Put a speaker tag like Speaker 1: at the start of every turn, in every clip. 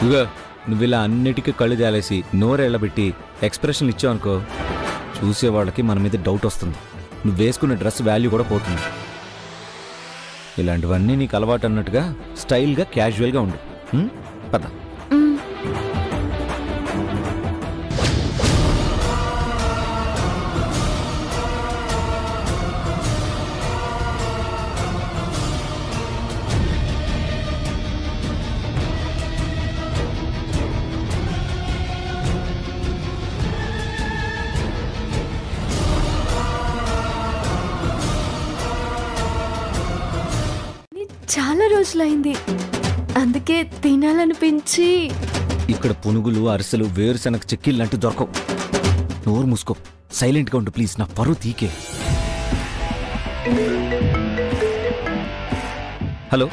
Speaker 1: ఇదిగో నువ్వు ఇలా అన్నిటికీ కళ్ళు జాలేసి నోరెళ్ళబెట్టి ఎక్స్ప్రెషన్ ఇచ్చావనుకో చూసేవాళ్ళకి మన మీద డౌట్ వస్తుంది. నువ్వు వేసుకున్న డ్రెస్ వాల్యూ కూడా పోతుంది. ఇలాంటివన్నీ నీకు అలవాటు అన్నట్టుగా స్టైల్గా క్యాజువల్గా ఉండు. పద.
Speaker 2: చాలా రోజులైంది, అందుకే తినాలనిపించి.
Speaker 1: ఇక్కడ పునుగులు, అరిసెలు, వేరుశనగ చెక్కిళ్ళు లాంటి దొరకవు. నోరు మూసుకో, సైలెంట్గా ఉండు ప్లీజ్. నా పరువు తీకే. హలో,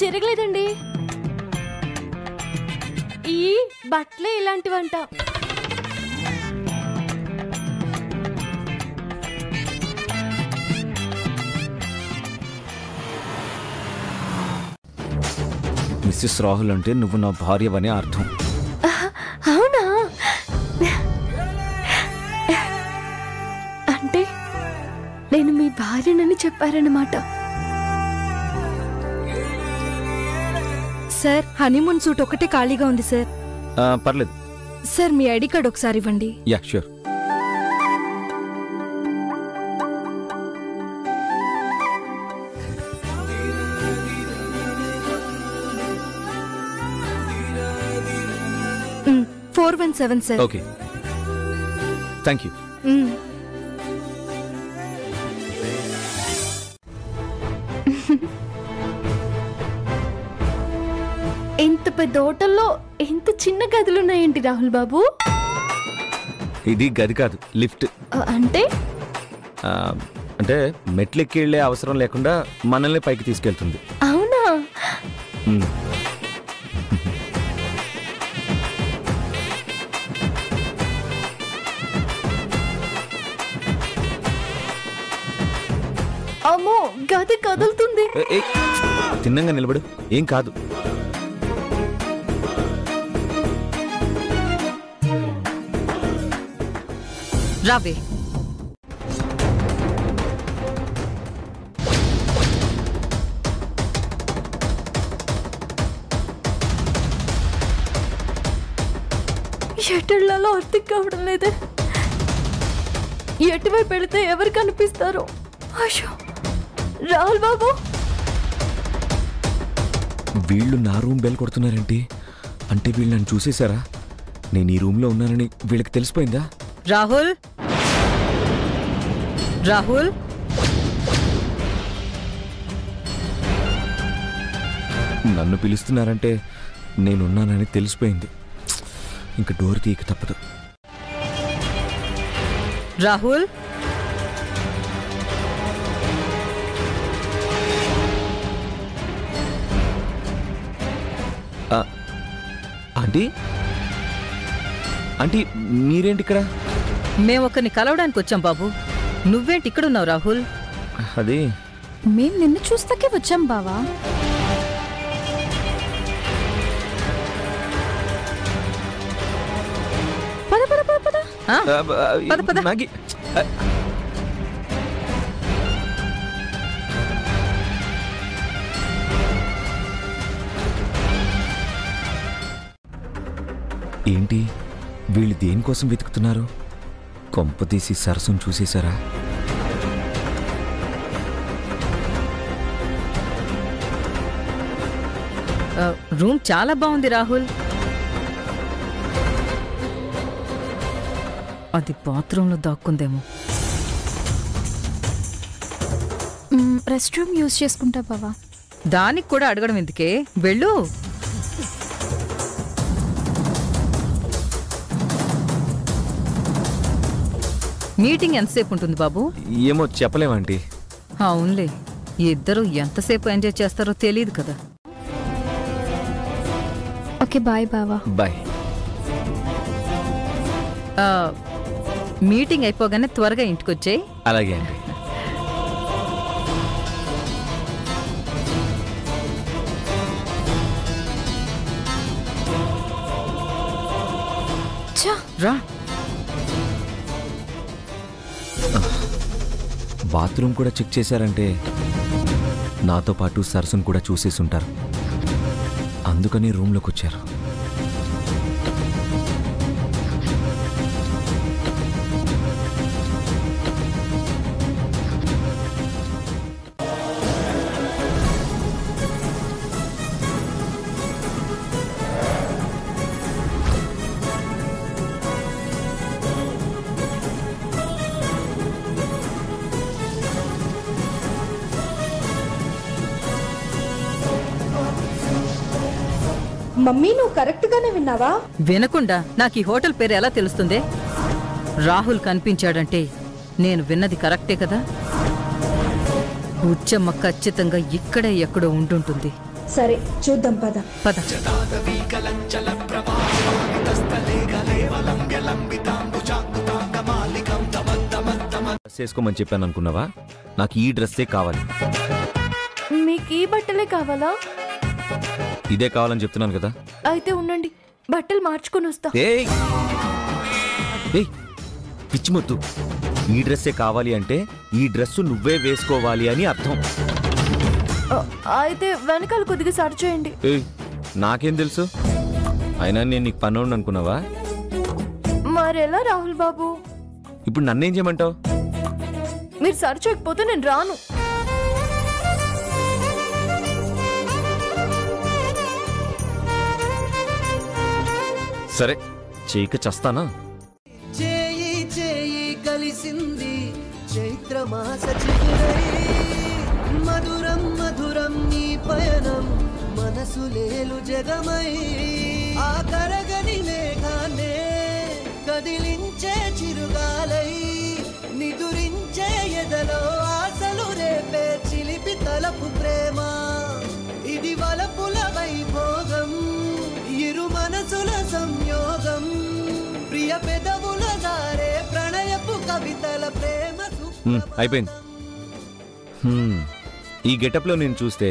Speaker 2: చెరగలేదండి. ఈ బట్టలే ఇలాంటివంట.
Speaker 1: మిస్సెస్ రాహుల్ అంటే నువ్వు నా భార్యవనే అర్థం.
Speaker 2: అవునా? అంటే నేను మీ భార్యనని చెప్పారన్నమాట.
Speaker 3: సార్, హనీమూన్ సూట్ ఒకటే ఖాళీగా ఉంది సార్.
Speaker 1: పర్లేదు
Speaker 3: సార్, మీ ఐడి కార్డ్ ఒకసారి ఇవ్వండి.
Speaker 1: Yeah sure.
Speaker 3: Hmm, 417 sir.
Speaker 1: Okay, thank you.
Speaker 2: ఇంత పెద్ద హోటల్లో ఎంత చిన్న గదులున్నాయేంటి రాహుల్ బాబు?
Speaker 1: ఇది గది కాదు, లిఫ్ట్. అంటే మెట్లెక్కి వెళ్ళే అవసరం లేకుండా మనల్ని పైకి తీసుకెళ్తుంది.
Speaker 2: అవునా? అమ్మో, గది కదులుతుంది.
Speaker 1: తిన్నంగా నిలబడు, ఏం కాదు.
Speaker 4: రావే.
Speaker 2: ఎటళ్ళలో అర్థం కావడం లేదే. ఎటువైపు వెళితే ఎవరు కనిపిస్తారో? అయ్యో రాహుల్ బాబు,
Speaker 1: వీళ్ళు నా రూమ్ బెల్ కొడుతున్నారేంటి? అంటే వీళ్ళు నన్ను చూసేశారా? నేను ఈ రూమ్లో ఉన్నానని వీళ్ళకి తెలిసిపోయిందా?
Speaker 4: రాహుల్, రాహుల్,
Speaker 1: నన్ను పిలుస్తున్నారంటే నేనున్నానని తెలిసిపోయింది. ఇంక డోర్ తీయక తప్పదు.
Speaker 4: రాహుల్,
Speaker 1: ఆంటీ, ఆంటీ మీరేంటి ఇక్కడ?
Speaker 4: మేమొకరిని కలవడానికి వచ్చాం బాబు. నువ్వేంటి ఇక్కడున్నావు రాహుల్?
Speaker 1: అది
Speaker 3: మేం నిన్ను చూస్తాకే వచ్చాం బావా. పద పద పద పద.
Speaker 4: పద పద.
Speaker 1: మ్యాగీ, ఏంటి వీళ్ళు దేనికోసం వెతుకుతున్నారు? కొంపతీసి సరస్సును చూసేశారా?
Speaker 4: రూమ్ చాలా బాగుంది రాహుల్. అది బాత్రూంలో దాక్కుందేమో.
Speaker 3: రెస్ట్ రూమ్ యూజ్ చేసుకుంటా బావా.
Speaker 4: దానికి కూడా అడగడం ఎందుకే, వెళ్ళు. మీటింగ్ ఎంతసేపు ఉంటుంది బాబు?
Speaker 1: ఏమో చెప్పలేమంటీ.
Speaker 4: అవునులే, ఇద్దరు ఎంతసేపు ఎంజాయ్ చేస్తారో తెలియదు కదా.
Speaker 3: ఓకే బాయ్ బావా.
Speaker 1: బాయ్.
Speaker 4: మీటింగ్ అయిపోగానే త్వరగా ఇంటికొచ్చేయి.
Speaker 1: అలాగే అండి.
Speaker 4: రా.
Speaker 1: బాత్రూమ్ కూడా చెక్ చేశారంటే నాతో పాటు సరస్సును కూడా చూసేసి ఉంటారు. అందుకని రూమ్లోకి వచ్చారు.
Speaker 2: మమ్మీ నువ్వు కరెక్ట్ గానే విన్నావా?
Speaker 4: వినకుండా నాకు ఈ హోటల్ పేరు ఎలా తెలుస్తుంది? రాహుల్ కనిపించాడంటే నేను విన్నది కరెక్టే కదా. ఉచ్చమ్మ ఖచ్చితంగా ఇక్కడే ఎక్కడో ఉంటుంటుంది.
Speaker 2: సరే చూద్దాం పద.
Speaker 4: పద.
Speaker 1: చేసుకోమని చెప్పాను అనుకున్నావా? నాకు ఈ డ్రెస్సే కావాలి.
Speaker 2: మీకు ఈ బట్టలే కావాలా?
Speaker 1: ఇదే కావాలని చెప్తున్నాను కదా.
Speaker 2: అయితే ఉండండి, బట్టలు మార్చుకొని వస్తా.
Speaker 1: ఏయ్ ఏయ్ పిచ్చిమొద్దు. ఈ డ్రెస్సే కావాలి అంటే ఈ డ్రెస్సు నువ్వే వేసుకోవాలి అని అర్థం.
Speaker 2: అయితే వెనకాల కొద్దిగా సరి చేయండి.
Speaker 1: ఏయ్ నాకేం తెలుసు? అయినా నేను నీకు పనోడు అనుకున్నావా?
Speaker 2: మరెలా రాహుల్ బాబు?
Speaker 1: ఇప్పుడు నన్నేం చేయమంటావు?
Speaker 2: మీరు సరి చేయకపోతే నేను రాను.
Speaker 1: సరే చేయక చస్తానా?
Speaker 5: చేయి చేయి కలిసింది చైత్రమాస చిగురై, మధురం మధురం నీ పయనం మనసులేలు జగమై, ఆ కరగని మేఘాన్నే కదిలించే చిరుగాలై, నిదురించే ఎదలో ఆశలు రేపే చిలిపి తలపు ప్రేమ, ఇది వలపుల వైభోగం, ఇరు మనసుల సంయోగం, ప్రియ పెదవుల జారే ప్రణయపు కవితల ప్రేమ.
Speaker 1: అయిపోయింది. ఈ గెటప్లో నేను చూస్తే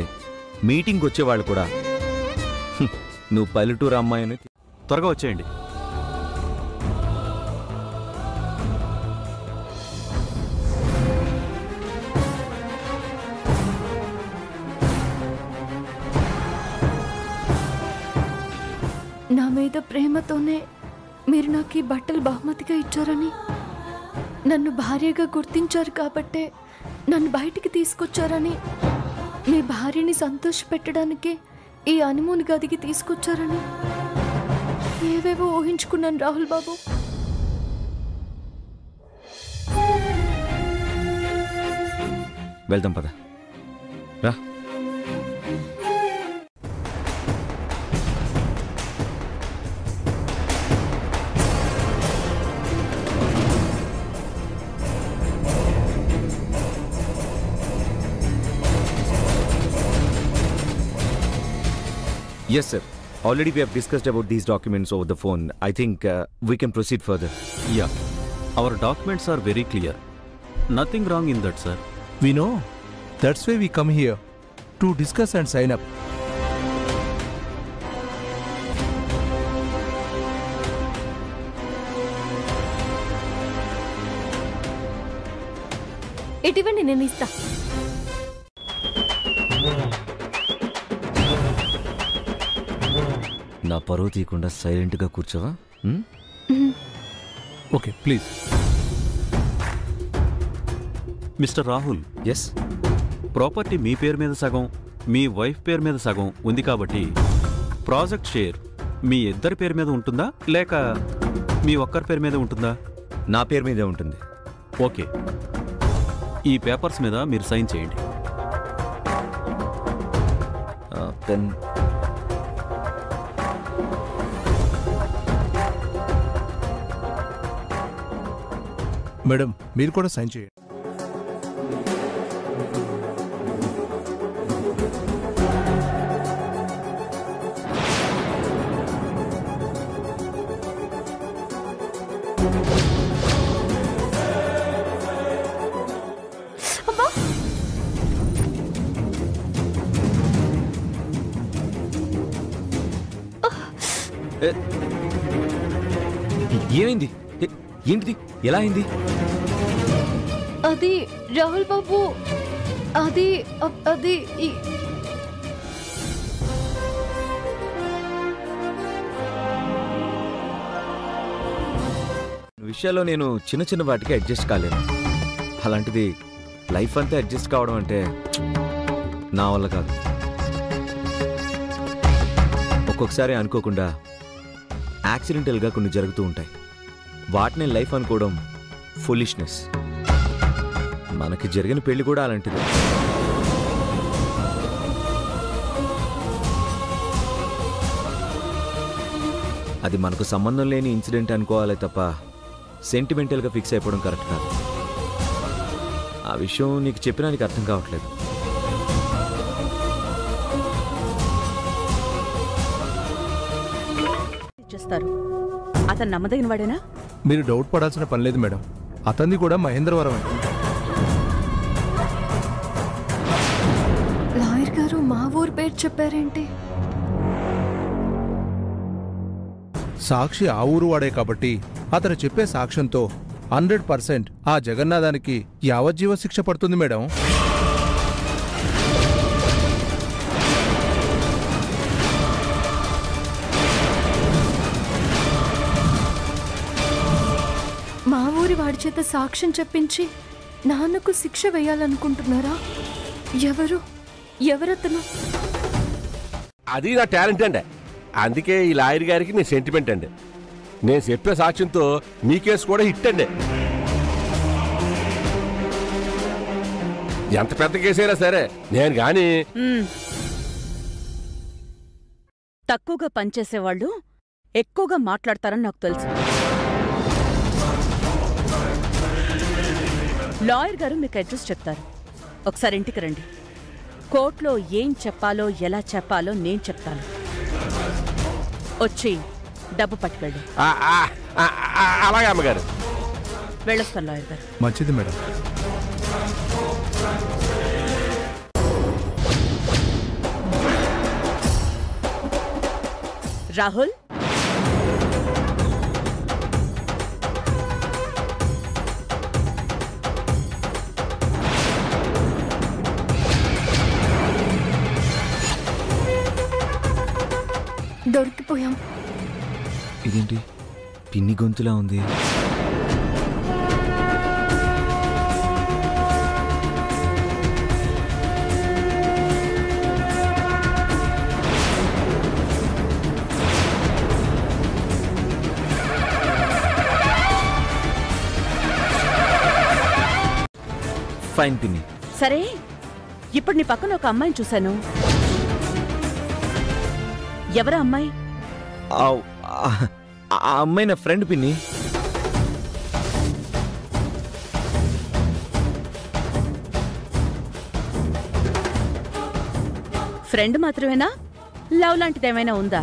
Speaker 1: మీటింగ్కి వచ్చేవాళ్ళు కూడా నువ్వు పల్లెటూరు అమ్మాయిని.
Speaker 6: త్వరగా వచ్చేయండి.
Speaker 2: నా మీద ప్రేమతోనే మీరు నాకు ఈ బట్టలు బహుమతిగా ఇచ్చారని, నన్ను భార్యగా గుర్తించారు కాబట్టే నన్ను బయటికి తీసుకొచ్చారని, మీ భార్యని సంతోషపెట్టడానికి ఈ హనీమూన్ గదికి తీసుకొచ్చారని ఏవేవో ఊహించుకున్నాను రాహుల్ బాబు.
Speaker 1: వెళ్దాం పద రా. Yes, sir. Already we have discussed about these documents over the phone. I think we can proceed further.
Speaker 6: Yeah. Our documents are very clear. Nothing wrong in that, sir.
Speaker 7: We know. That's why we come here to discuss and sign up.
Speaker 2: ఇటువంటి నేను ఇస్తా.
Speaker 1: నా పరువు తీయకుండా సైలెంట్గా కూర్చోవా?
Speaker 7: Okay, please.
Speaker 6: Mister Rahul,
Speaker 1: yes.
Speaker 6: Property మీ పేరు మీద సగం, మీ వైఫ్ పేరు మీద సగం ఉంది కాబట్టి ప్రాజెక్ట్ షేర్ మీ ఇద్దరి పేరు మీద ఉంటుందా లేక మీ ఒక్కరి పేరు మీద ఉంటుందా?
Speaker 1: నా పేరు మీదే ఉంటుంది.
Speaker 6: ఓకే, ఈ పేపర్స్ మీద మీరు సైన్ చేయండి.
Speaker 1: పెన్.
Speaker 7: మేడం మీరు కూడా సైన్ చేయండి.
Speaker 1: ఏమైంది? ఏంటిది? ఎలా అయింది?
Speaker 2: అది రాహుల్ బాబు, అది అది
Speaker 1: విషయాల్లో నేను చిన్న చిన్న వాటికి అడ్జస్ట్ కాలేను. అలాంటిది లైఫ్ అంతా అడ్జస్ట్ కావడం అంటే నా వల్ల కాదు. ఒక్కొక్కసారి అనుకోకుండా యాక్సిడెంటల్గా కొన్ని జరుగుతూ ఉంటాయి. వాటిని లైఫ్ అనుకోవడం ఫులిష్నెస్. మనకి జరిగిన పెళ్లి కూడా అలాంటిది. అది మనకు సంబంధం లేని ఇన్సిడెంట్ అనుకోవాలి తప్ప సెంటిమెంటల్గా ఫిక్స్ అయిపోవడం కరెక్ట్ కాదు. ఆ విషయం నీకు చెప్పినా నీకు అర్థం కావట్లేదు.
Speaker 8: చేస్తారు. అతను నమ్మదగిన వాడేనా?
Speaker 7: మీరు డౌట్ పడాల్సిన పని లేదు మేడం. అతన్ని కూడా మహేంద్రవరం.
Speaker 2: లాయర్ గారు మా ఊరు పేరు చెప్పారేంటి?
Speaker 7: సాక్షి ఆ ఊరు వాడే కాబట్టి అతను చెప్పే సాక్ష్యంతో 100% ఆ జగన్నాథానికి యావజ్జీవ శిక్ష పడుతుంది మేడం.
Speaker 2: మా ఊరి వాడి చేత సాక్ష్యం చెప్పించి నాన్నకు శిక్ష వేయాలనుకుంటున్నారా? ఎవరతను?
Speaker 9: అది నా టాలెంట్ అండి. అందుకే ఈ లాయర్ గారికి నేను సెంటిమెంట్ అండి. నేను చెప్పే సాక్ష్యంతో మీ కేసు కూడా హిట్ అండి. ఎంత పెద్ద కేసైనా సరే నేను కానీ
Speaker 8: తక్కువగా పనిచేసేవాళ్ళు ఎక్కువగా మాట్లాడతారని నాకు తెలుసు. లాయర్ గారు మీకు అడ్రస్ చెప్తారు. ఒకసారి ఇంటికి రండి. కోర్టులో ఏం చెప్పాలో ఎలా చెప్పాలో నేను చెప్తాను. వచ్చి డబ్బు పట్టుకెళ్ళు.
Speaker 9: అలాగే అమ్మగారు.
Speaker 8: వెళ్ళొస్తాను లాయర్ గారు.
Speaker 7: మంచిది మేడం.
Speaker 8: రాహుల్,
Speaker 2: దొరికిపోయాం.
Speaker 1: ఇదేంటి పిన్ని గొంతులా ఉంది? ఫైన్ పిన్ని.
Speaker 8: సరే, ఇప్పుడు నీ పక్కన ఒక అమ్మాయిని చూశాను. ఎవరా అమ్మాయి?
Speaker 1: ఆ అమ్మాయి నా ఫ్రెండ్ పిన్ని.
Speaker 8: ఫ్రెండ్ మాత్రమేనా? లవ్ లాంటిదేమైనా ఉందా?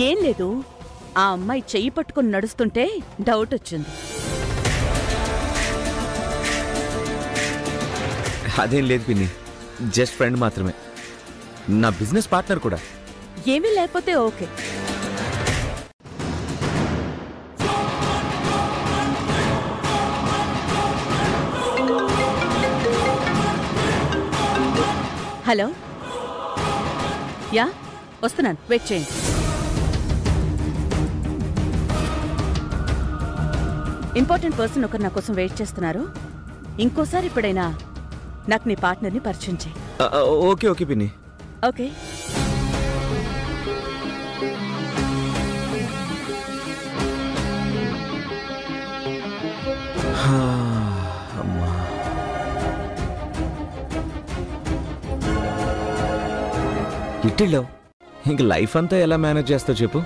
Speaker 8: ఏం లేదు, ఆ అమ్మాయి చెయ్యి పట్టుకుని నడుస్తుంటే డౌట్ వచ్చింది.
Speaker 1: అదేం లేదు పిన్ని, జస్ట్ ఫ్రెండ్ మాత్రమే. నా బిజినెస్ పార్ట్నర్ కూడా.
Speaker 8: ఏమీ లేకపోతే ఓకే. హలో, యా వస్తున్నాను, వెయిట్ చేయండి. ఇంపార్టెంట్ పర్సన్ ఒకరు నా కోసం వెయిట్ చేస్తున్నారు. ఇంకోసారి ఇప్పుడైనా నాకు నీ పార్ట్నర్ని పరిచయం చేయి.
Speaker 1: ఓకే ఓకే పిన్ని.
Speaker 8: ఓకే.
Speaker 1: అమ్మా, ఇట్టిళ్ళావు. ఇంక లైఫ్ అంతా ఎలా మేనేజ్ చేస్తావు చెప్పు?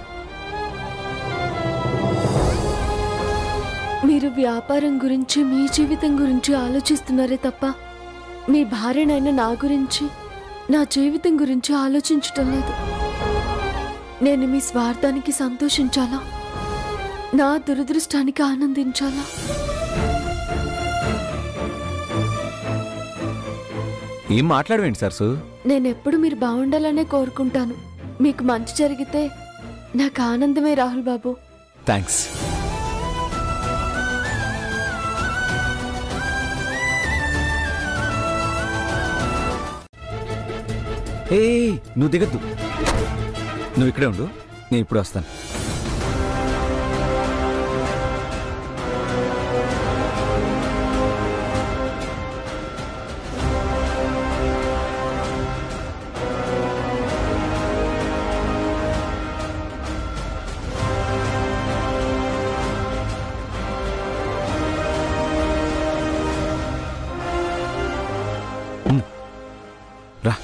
Speaker 2: మీరు వ్యాపారం గురించి, మీ జీవితం గురించి ఆలోచిస్తున్నారే తప్ప మీ భార్యనైన నా గురించి, నా జీవితం గురించి ఆలోచించటం లేదు. నేను మీ స్వార్థానికి సంతోషించాలా, నా దురదృష్టానికి ఆనందించాలా?
Speaker 1: ఏం మాట్లాడవేంటి సరసు?
Speaker 2: నేనెప్పుడు మీరు బాగుండాలనే కోరుకుంటాను. మీకు మంచి జరిగితే నాకు ఆనందమే రాహుల్ బాబు.
Speaker 1: థ్యాంక్స్. ఏ నువ్వు దిగద్దు, నువ్వు ఇక్కడే ఉండు, నేను ఇప్పుడు వస్తాను. రా.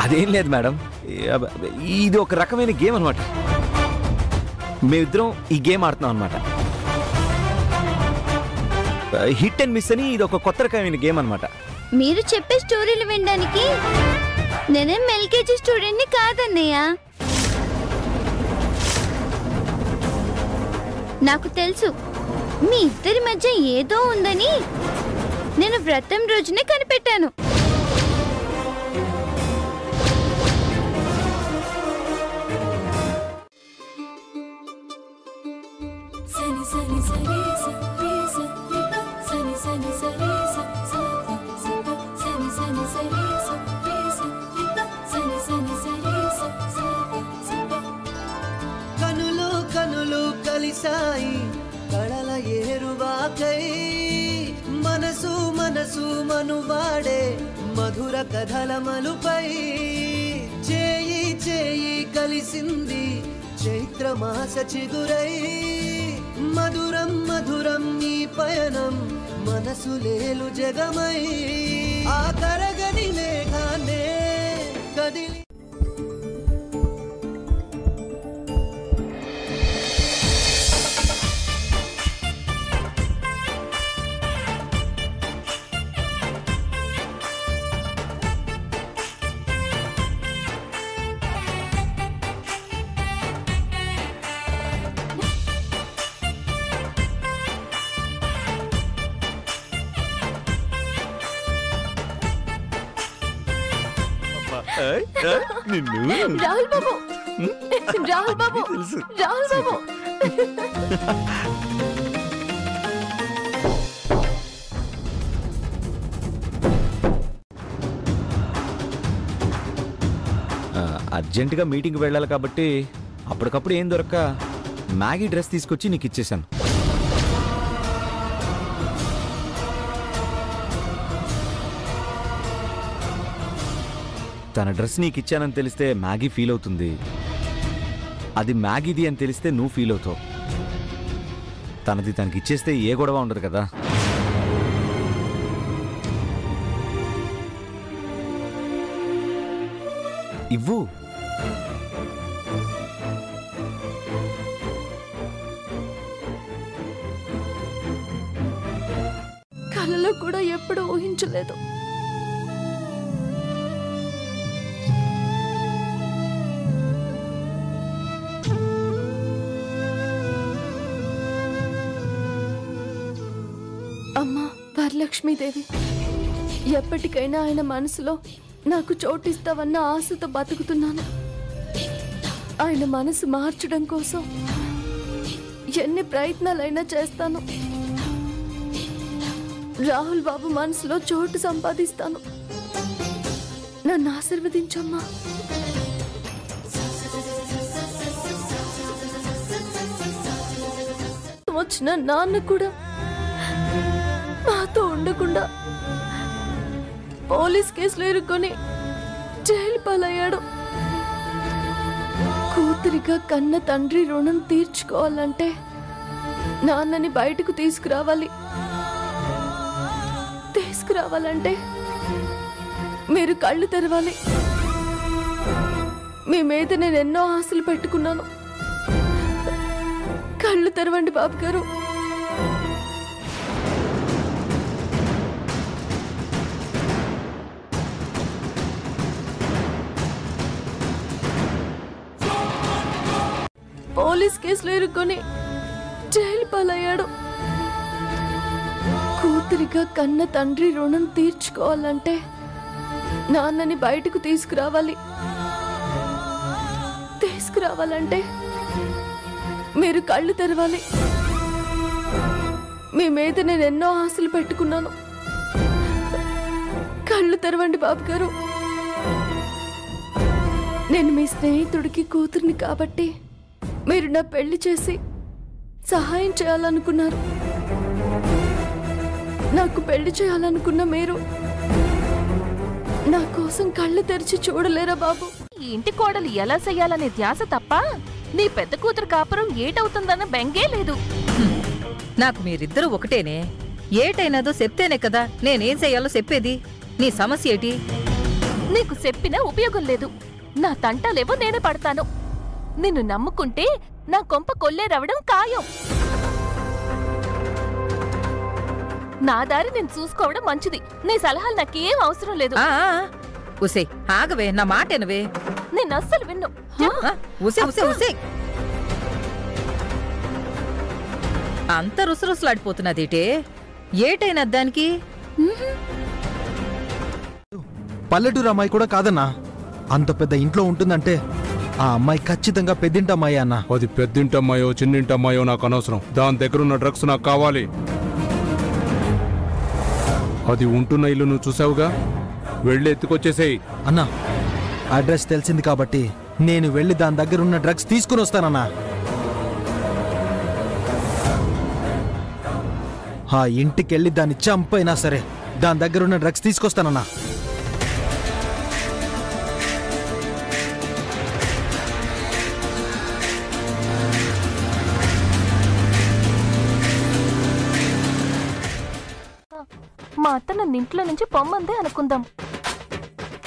Speaker 1: అదేం లేదు మేడం, ఇది ఒక రకమైన గేమ్ అనమాట. మేమిద్దరం ఈ గేమ్ ఆడుతున్నాం అనమాట. హిట్ అండ్ మిస్ అని ఇది ఒక కొత్త రకమైన గేమ్ అనమాట.
Speaker 10: మీరు చెప్పే స్టోరీలు వినడానికి నేనేం ఎల్కేజీ స్టూడెంట్ని కాదన్నయ్య. నాకు తెలుసు మీ ఇద్దరి మధ్య ఏదో ఉందని నేను వ్రతం రోజునే కనిపెట్టాను.
Speaker 5: కనులు కనులు కలిసాయి కళల ఏరువాకై, మనసు మనసు మనువాడే మధుర కథల మలుపై, చేయి చేయి కలిసింది చైత్రమాస చిగురై, మధురం మధురం ఈ పయనం మనసులేలు జగమై, ఆ కరగని మేఘాన్నే కదిలి
Speaker 2: రాహుల్ బాబు, రాహుల్ బాబు, రాహుల్ బాబు.
Speaker 1: అర్జెంటుగా మీటింగ్కి వెళ్ళాలి కాబట్టి అప్పటికప్పుడు ఏం దొరక్క మ్యాగీ డ్రెస్ తీసుకొచ్చి నీకు ఇచ్చేసాను. తన డ్రెస్ నీకు ఇచ్చానని తెలిస్తే మ్యాగీ ఫీల్ అవుతుంది, అది మ్యాగీది అని తెలిస్తే నువ్వు ఫీల్ అవుతావు. తనది తనకి ఇచ్చేస్తే ఏ గొడవ ఉండదు కదా. ఇవ్వు.
Speaker 2: కలలో కూడా ఎప్పుడు ఊహించలేదు. అమ్మా వరలక్ష్మీదేవి, ఎప్పటికైనా ఆయన మనసులో నాకు చోటిస్తావన్న ఆశతో బతుకుతున్నాను. ఆయన మనసు మార్చడం కోసం ఎన్ని ప్రయత్నాలైనా చేస్తాను. రాహుల్ బాబు మనసులో చోటు సంపాదిస్తాను. నన్ను ఆశీర్వదించమ్మా. వచ్చిన నాన్న కూడా నాతో ఉండకుండా పోలీస్ కేసులో ఇరుక్కొని జైలు పాలయ్యాడు. కూతురిగా కన్న తండ్రి రుణం తీర్చుకోవాలంటే నాన్నని బయటకు తీసుకురావాలంటే మీరు కళ్ళు తెరవాలి. మీ మీద నేను ఎన్నో ఆశలు పెట్టుకున్నాను. కళ్ళు తెరవండి బాబు గారు. పోలీస్ కేసులో ఇరుక్కొని జైలు పాలయ్యాడు. కూతురిగా కన్న తండ్రి రుణం తీర్చుకోవాలంటే నాన్నని బయటకు తీసుకురావాలంటే మీరు కళ్ళు తెరవాలి. మీ మీద నేను ఎన్నో ఆశలు పెట్టుకున్నాను. కళ్ళు తెరవండి బాబు గారు. నేను మీ స్నేహితుడికి కూతుర్ని కాబట్టి మీరు నా పెళ్లి చేసి సహాయం చేయాలనుకున్నారు. నాకు పెళ్లి చేయాలనుకున్న మీరు నా కోసం కళ్ళు తెరిచి చూడలేరా బాబు?
Speaker 11: ఈ ఇంటి కోడలు ఎలా చెయ్యాలనే ధ్యాస తప్ప నీ పెద్ద కూతురు కాపురం ఏటవుతుందన్న బెంగే లేదు.
Speaker 4: నాకు మీరిద్దరూ ఒకటేనే. ఏటైనాదో చెప్తేనే కదా నేనేం చెయ్యాలో చెప్పేది. నీ సమస్య ఏటి?
Speaker 11: నీకు చెప్పినా ఉపయోగం లేదు. నా తంటాలేవో నేనే పడతాను. నిన్ను నమ్ముకుంటే నా కొంప కొల్లేరవడం ఖాయం. నా దారి నేను చూసుకోవడం మంచిది. నీ సలహాలు నాకేం అవసరం లేదు.
Speaker 4: ఉసే ఆగవే, నా మాటేనవే.
Speaker 11: నేను అస్సలు విన్ను.
Speaker 4: అంత రుసరుసలాడిపోతున్నదేటే? ఏటైనా దానికి?
Speaker 12: పల్లెటూరు అమ్మాయి కూడా కాదన్నా. అంత పెద్ద ఇంట్లో ఉంటుందంటే ఆ అమ్మాయి ఖచ్చితంగా పెద్దింటమ్మాయి అన్న.
Speaker 7: అది పెద్దింటమ్మాయో చిన్నింటమ్మాయో నాకు అనవసరం. దాని దగ్గరున్న డ్రగ్స్ నాకు కావాలి. అది ఉంటున్న ఇల్లు నువ్వు చూసావుగా, వెళ్ళి ఎత్తుకొచ్చేసేయి.
Speaker 12: అన్నా, అడ్రస్ తెలిసింది కాబట్టి నేను వెళ్ళి దాని దగ్గరున్న డ్రగ్స్ తీసుకుని వస్తానన్నా. ఆ ఇంటికెళ్ళి దాన్ని చంపైనా సరే దాని దగ్గరున్న డ్రగ్స్ తీసుకొస్తానన్నా.
Speaker 11: మా అత్త నన్ను ఇంట్లో నుంచి పొమ్మందే అనుకుందాం.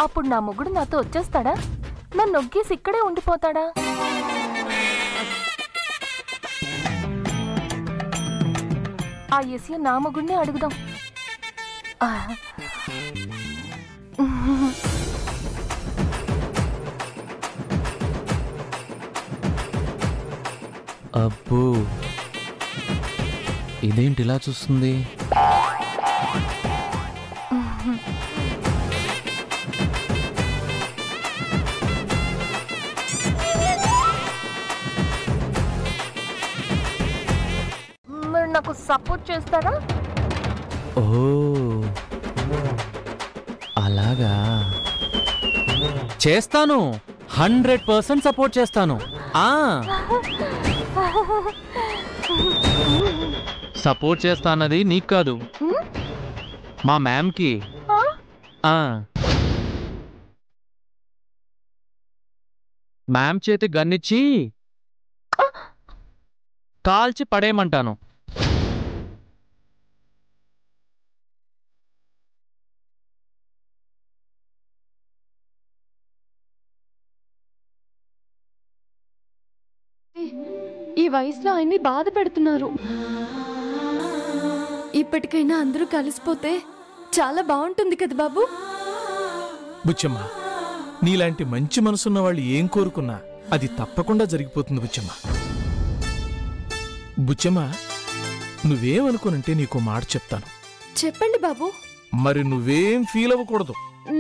Speaker 11: అప్పుడు నా మొగుడు నాతో వచ్చేస్తాడా? నన్ను నొగ్గేసి ఇక్కడే ఉండిపోతాడా? ఆ విషయం నా మొగుడినే అడుగుదాం.
Speaker 1: అబ్బో, ఇదేంటి ఇలా చూస్తుంది?
Speaker 11: నాకు సపోర్ట్ చేస్తారా?
Speaker 1: ఓ అలాగా, చేస్తాను. 100% సపోర్ట్ చేస్తాను. సపోర్ట్ చేస్తానది నీకు కాదు, మా మ్యామ్కి. మ్యామ్ చేతి గన్నిచ్చి కాల్చి పడేయమంటాను.
Speaker 2: ఈ వయసులో ఆయన్ని బాధ పెడుతున్నారు. ఇప్పటికైనా అందరూ కలిసిపోతే చాలా బాగుంటుంది కదా బాబు.
Speaker 13: బుచ్చమ్మ, నీలాంటి మంచి మనసున్న వాళ్ళు ఏం కోరుకున్నా అది తప్పకుండా జరిగిపోతుంది బుచ్చమ్మ. బుచ్చమ్మ, నువ్వేమనుకోనంటే నీకో మాట చెప్తాను.
Speaker 2: చెప్పండి బాబు.
Speaker 13: మరి నువ్వేం ఫీల్ అవ్వకూడదు.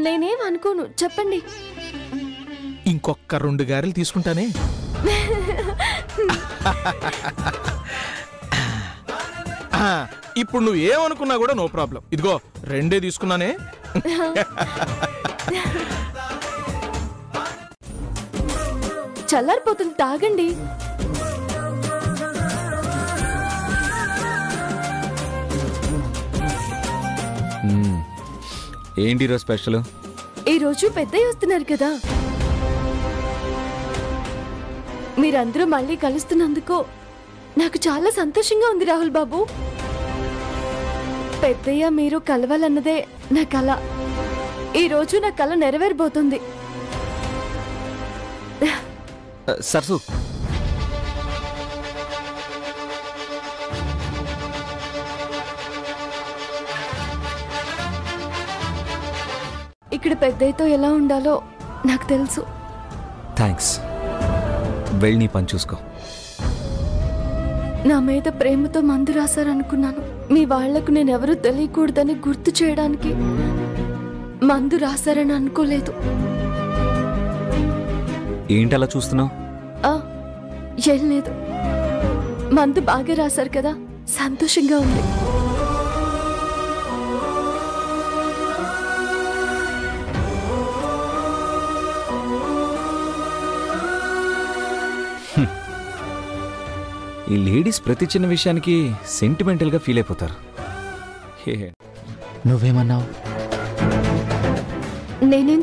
Speaker 2: నేనేం అనుకోను, చెప్పండి.
Speaker 13: ఇంకొక 2 గారెలు తీసుకుంటానే. ఇప్పుడు నువ్వేమనుకున్నా కూడా నో ప్రాబ్లం. ఇదిగో 2 తీసుకున్నానే.
Speaker 2: చల్లారిపోతుంది, తాగండి.
Speaker 1: ఏంటి ఈరోజు స్పెషల్?
Speaker 2: ఈరోజు పెద్దయ్య వస్తున్నారు కదా, మీరందరూ మళ్ళీ కలుస్తున్నందుకు నాకు చాలా సంతోషంగా ఉంది రాహుల్ బాబు. పెద్దయ్య మీరు కలవాలన్నదే నా కల. ఈరోజు నా కల నెరవేరబోతుంది.
Speaker 1: సరసు,
Speaker 2: ఇక్కడ పెద్దయ్యతో ఎలా ఉండాలో నాకు తెలుసు.
Speaker 1: థ్యాంక్స్. వెళ్ళి నీ పని చూసుకో.
Speaker 2: నా మీద ప్రేమతో మందు రాశారనుకున్నాను. మీ వాళ్లకు నేనెవరూ తెలియకూడదని గుర్తు చేయడానికి మందు రాశారని అనుకోలేదు.
Speaker 1: ఏంటలా చూస్తున్నావు?
Speaker 2: ఏం లేదు, మందు బాగా రాశారు కదా, సంతోషంగా ఉంది.
Speaker 1: ఈ లేడీస్ ప్రతి చిన్న విషయానికి సెంటిమెంటల్గా ఫీల్ అయిపోతారు.
Speaker 12: నువ్వేమన్నావు?
Speaker 2: నేనేం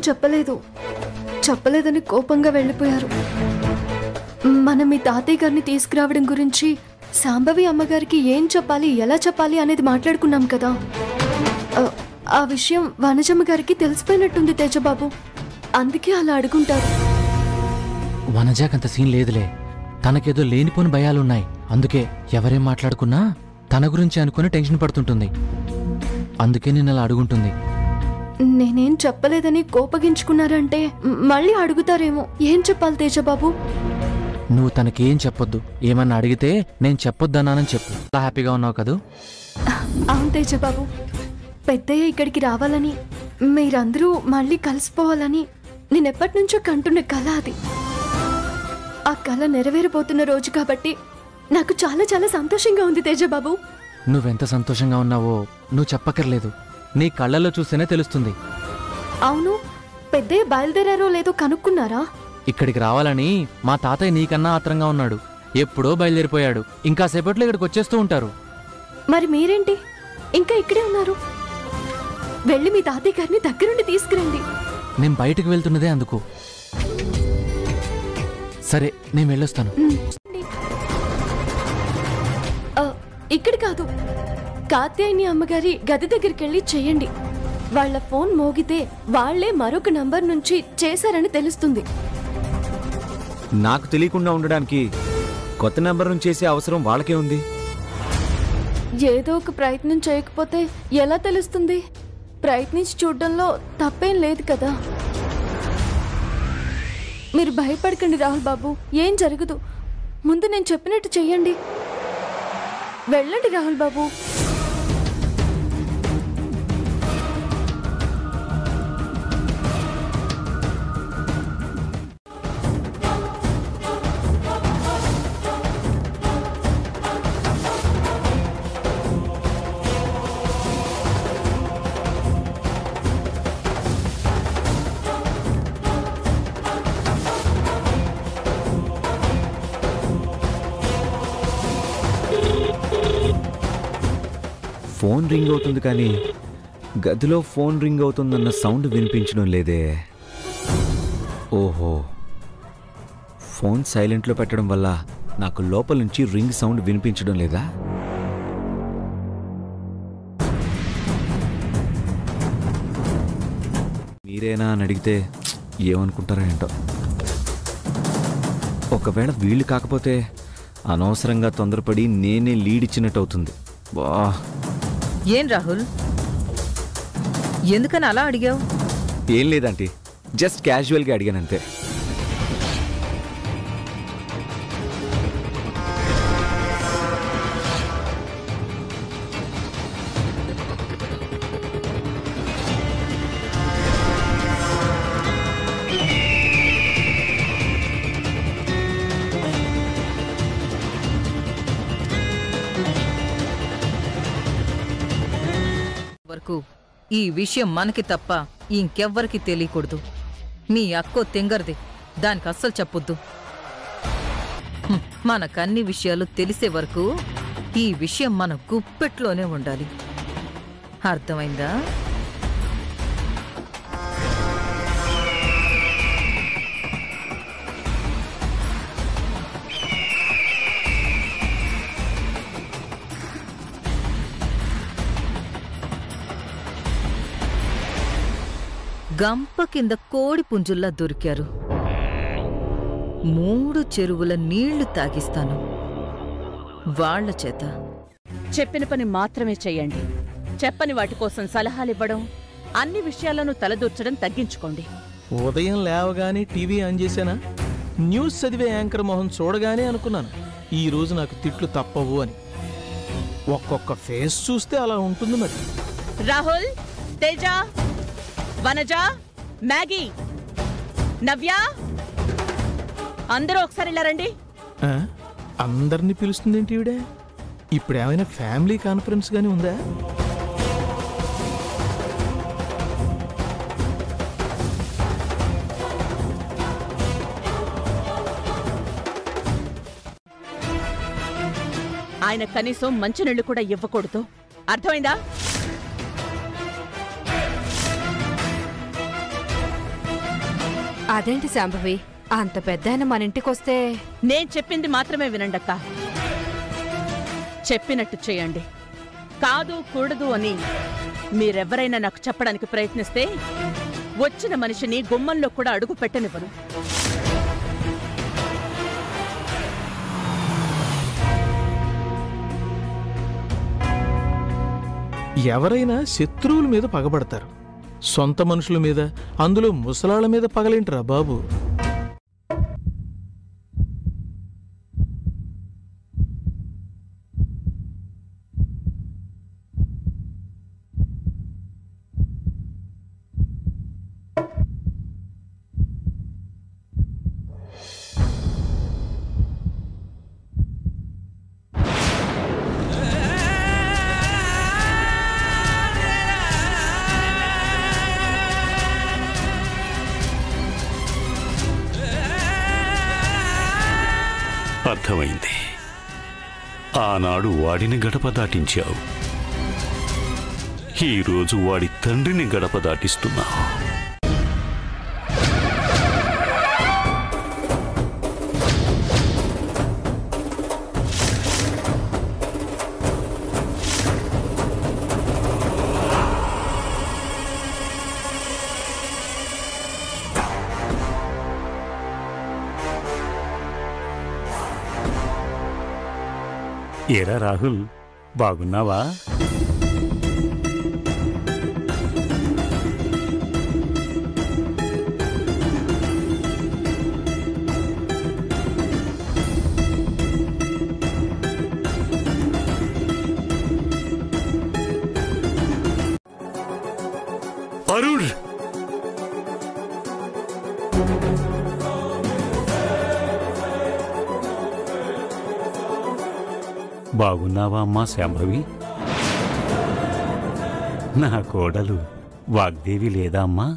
Speaker 2: చెప్పలేదని కోపంగా వెళ్ళిపోయారు. మనం మీ తాతయ్య గారిని తీసుకురావడం గురించి సాంబవి అమ్మగారికి ఏం చెప్పాలి, ఎలా చెప్పాలి అనేది మాట్లాడుకున్నాం కదా. ఆ విషయం వనజమ్మ గారికి తెలిసిపోయినట్టుంది తేజబాబు, అందుకే అలా అడుగుంటారు.
Speaker 12: వనజాకంత సీన్ లేదులే, తనకేదో లేనిపోని భయాలున్నాయి. అందుకే ఎవరేం మాట్లాడుకున్నా తన గురించి అనుకుని టెన్షన్ పడుతుంటుంది. అందుకే నేను అలా అడుగుంటుంది.
Speaker 2: నేనేం చెప్పలేదని కోపగించుకున్నారంటే మళ్ళీ అడుగుతారేమో. ఏం చెప్పాలి తేజబాబు?
Speaker 12: నువ్వు తనకేం చెప్పొద్దు. ఏమన్నా అడిగితే నేను చెప్పొద్దన్నానని చెప్పు. అలా హ్యాపీగా ఉన్నావు కదూ?
Speaker 2: అవును తేజబాబు, పెద్దయ్య ఇక్కడికి రావాలని, మీరందరూ మళ్ళీ కలిసిపోవాలని నేనెప్పటి నుంచో కంటున్న కళ అది. ఆ కళ నెరవేరబోతున్న రోజు కాబట్టి నాకు చాలా చాలా సంతోషంగా ఉంది తేజబాబు.
Speaker 12: నువ్వెంత సంతోషంగా ఉన్నావో నువ్వు చెప్పక్కర్లేదు, నీ కళ్ళల్లో చూస్తేనే తెలుస్తుంది.
Speaker 2: అవును, పెద్దయ్య బయలుదేరారో లేదో కనుక్కున్నారా?
Speaker 12: ఇక్కడికి రావాలని మా తాతయ్య నీకన్నా ఆత్రంగా ఉన్నాడు. ఎప్పుడో బయలుదేరిపోయాడు. ఇంకా సేపట్లో ఇక్కడికి వచ్చేస్తూ ఉంటారు.
Speaker 2: మరి మీరేంటి ఇంకా ఇక్కడే ఉన్నారు? వెళ్ళి మీ తాతయ్య గారిని దగ్గరుండి తీసుకురండి.
Speaker 12: నేను బయటకు వెళ్తున్నదే అందుకు. సరే, నేను వెళ్ళొస్తాను.
Speaker 2: ఇక్కడ కాదు, కాత్యాయని అమ్మగారి గది దగ్గరికి వెళ్ళి చెయ్యండి. వాళ్ళ ఫోన్ మోగితే వాళ్లే మరొక నంబర్ నుంచి చేశారని తెలుస్తుంది.
Speaker 1: నాకు తెలియకుండా ఉండడానికి కొత్త నెంబర్ నుంచి చేసే అవసరం వాళ్ళకే ఉంది.
Speaker 2: ఏదో ఒక ప్రయత్నం చేయకపోతే ఎలా తెలుస్తుంది? ప్రయత్నించి చూడడంలో తప్పేం లేదు కదా. మీరు భయపడకండి రాహుల్ బాబు, ఏం జరగదు. ముందు నేను చెప్పినట్టు చెయ్యండి. వెళ్ళండి రాహుల్ బాబు.
Speaker 1: ఫోన్ రింగ్ అవుతుంది కానీ గదిలో ఫోన్ రింగ్ అవుతుందన్న సౌండ్ వినిపించడం లేదే. ఓహో, ఫోన్ సైలెంట్లో పెట్టడం వల్ల నాకు లోపల నుంచి రింగ్ సౌండ్ వినిపించడం లేదా? మీరేనా అని అడిగితే ఏమనుకుంటారో ఏంటో. ఒకవేళ వీళ్ళు కాకపోతే అనవసరంగా తొందరపడి నేనే లీడ్ ఇచ్చినట్టు అవుతుంది. బా,
Speaker 4: ఏం రాహుల్, ఎందుకని అలా అడిగావు?
Speaker 1: ఏం లేదంటీ, జస్ట్ క్యాజువల్గా అడిగానంతే.
Speaker 4: వరకు ఈ విషయం మనకి తప్ప ఇంకెవ్వరికి తెలియకూడదు. మీ అక్కో తెంగర్ది, దానికి అస్సలు చెప్పొద్దు. మనకన్ని విషయాలు తెలిసే వరకు ఈ విషయం మన గుప్పెట్లోనే ఉండాలి. అర్థమైందా? గంప కింద కోడి పుంజుల్లా దొరికారు. 3 చెరువుల నీళ్లు తాగిస్తాను వాళ్ల చేత.
Speaker 8: చెప్పిన పని మాత్రమే చెయ్యండి. చెప్పని వాటి కోసం సలహాలివ్వడం, అన్ని విషయాలను తలదూర్చడం తగ్గించుకోండి.
Speaker 13: ఉదయం లేవగానే టీవీ ఆన్ చేశానా, న్యూస్ చదివే యాంకర్ మొహం చూడగానే అనుకున్నాను ఈ రోజు నాకు తిట్లు తప్పవు అని. ఒక్కొక్క ఫేస్ చూస్తే అలా ఉంటుంది మరి.
Speaker 8: రాహుల్, తేజ, వనజ, మ్యాగీ, నవ్య, అందరూ ఒకసారి ఇలా రండి.
Speaker 13: అందరినీ పిలుస్తుందేంటి ఈవిడే? ఇప్పుడేమైనా ఫ్యామిలీ కాన్ఫరెన్స్ గానీ ఉందా?
Speaker 8: ఆయన కనీసం మంచినీళ్లు కూడా ఇవ్వకూడదు, అర్థమైందా?
Speaker 14: అదేంటి శాంభవి, అంత పెద్ద ఆయన మన ఇంటికొస్తే?
Speaker 8: నేను చెప్పింది మాత్రమే వినండక్క. చెప్పినట్టు చేయండి. కాదు కూడదు అని మీరెవరైనా నాకు చెప్పడానికి ప్రయత్నిస్తే వచ్చిన మనిషిని గుమ్మంలో కూడా అడుగు పెట్టనివ్వను.
Speaker 13: ఎవరైనా శత్రువుల మీద పగబడతారు, సొంత మనుషుల మీద, అందులో ముసలాళ్ల మీద పగలేంట్రా బాబు?
Speaker 15: అర్థమైంది. ఆనాడు వాడిని గడప దాటించావు, ఈరోజు వాడి తండ్రిని గడప దాటిస్తున్నావు. ఏరా రాహుల్, బాగున్నావా? అరుణ్, బాగున్నావా అమ్మా శాంభవి? నా కోడలు వాగ్దేవి లేదా అమ్మా?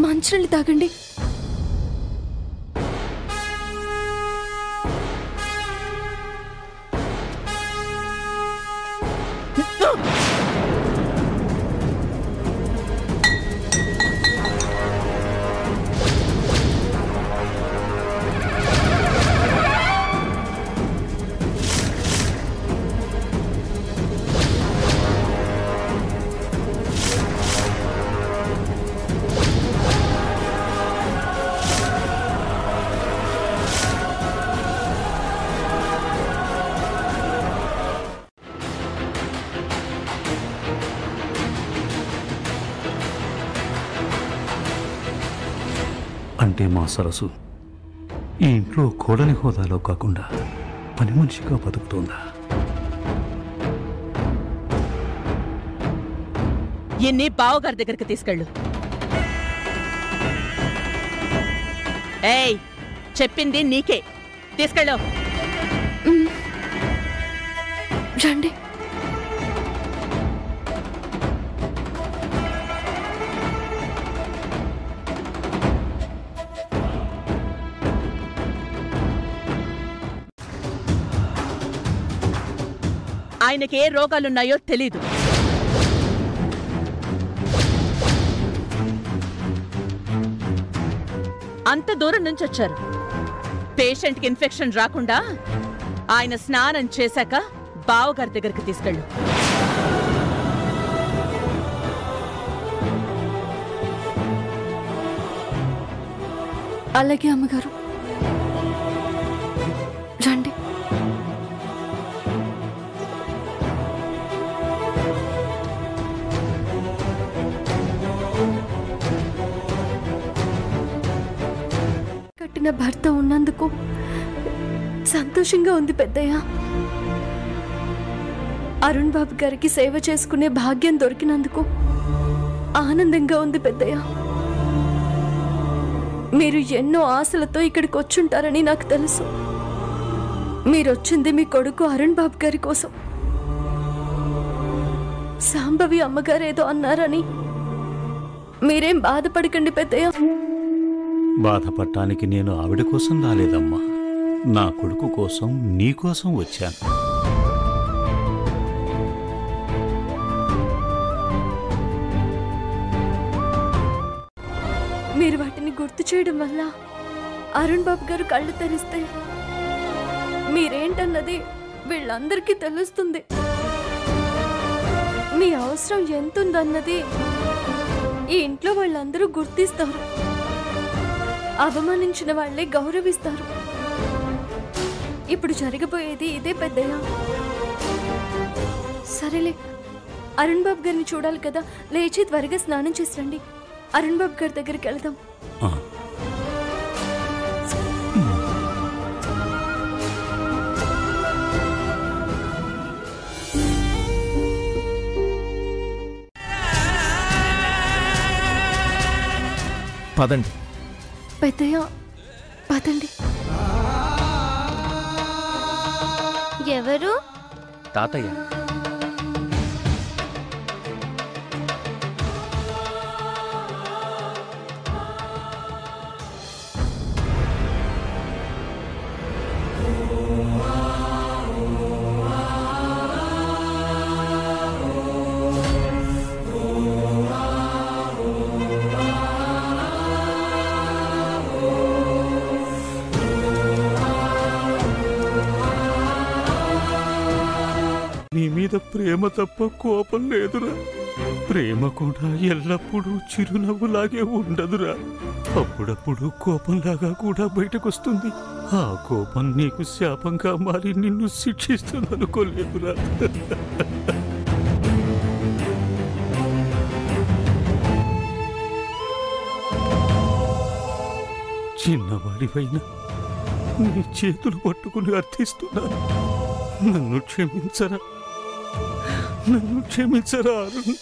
Speaker 2: మంచినీళ్ళు తాగండి.
Speaker 15: అంటే మా సరసు ఈ ఇంట్లో కోడలి హోదాలో కాకుండా పని మనిషిగా బతుకుతోందా?
Speaker 8: ఎన్ని బావగారి దగ్గరికి తీసుకెళ్ళు. ఏయ్, చెప్పింది నీకే, తీసుకెళ్ళు.
Speaker 2: రండి.
Speaker 8: ఆయనకి ఏ రోగాలున్నాయో తెలీదు. అంత దూరం నుంచి వచ్చారు. పేషెంట్కి ఇన్ఫెక్షన్ రాకుండా ఆయన స్నానం చేశాక బావగారి దగ్గరికి తీసుకెళ్ళు.
Speaker 2: అలాగే అమ్మగారు. రండి. కట్టిన భర్త ఉన్నందుకు సంతోషంగా ఉంది పెద్దయ్య. అరుణ్ బాబు గారికి సేవ చేసుకునే భాగ్యం దొరికినందుకు ఆనందంగా ఉంది పెద్దయ్య. మీరు ఎన్నో ఆశలతో ఇక్కడికి వచ్చుంటారని నాకు తెలుసు. మీరొచ్చింది మీ కొడుకు అరుణ్ బాబు గారి కోసం. సాంబవి అమ్మగారు ఏదో అన్నారని మీరేం బాధపడకండి పెద్దయ్య.
Speaker 15: బాధపడటానికి నేను ఆవిడ కోసం రాలేదమ్మా, నా కొడుకు కోసం నీ కోసం వచ్చాను.
Speaker 2: మీరు వాటిని గుర్తు చేయడం వల్ల అరుణ్ బాబు గారు కళ్ళు తెరిస్తే మీరేంటన్నది వీళ్ళందరికీ తెలుస్తుంది. మీ అవసరం ఎంతుందన్నది ఈ ఇంట్లో వాళ్ళందరూ గుర్తిస్తారు. అవమానించిన వాళ్లే గౌరవిస్తారు. ఇప్పుడు జరగబోయేది ఇదే పెద్దయ్య. సరేలే, అరుణ్ బాబు గారిని చూడాలి కదా, లేచి త్వరగా స్నానం చేసి రండి. అరుణ్ బాబు గారి దగ్గరికి వెళ్దాం.
Speaker 13: పదండి.
Speaker 2: పెద్దయ్య పదండి.
Speaker 10: ఎవరు?
Speaker 12: తాతయ్య.
Speaker 15: నీ మీద ప్రేమ తప్ప కోపం లేదురా. ప్రేమ కూడా ఎల్లప్పుడూ చిరునవ్వులాగే ఉండదురా. అప్పుడప్పుడు కోపంలాగా కూడా బయటకొస్తుంది. ఆ కోపం నీకు శాపంగా మారి నిన్ను శిక్షిస్తుందనుకోలేదురా. చిన్నవాడివైనా నీ చేతులు పట్టుకుని అర్థిస్తున్నాను. నన్ను క్షమించరా, నన్ను క్షమించరా అరుణ్.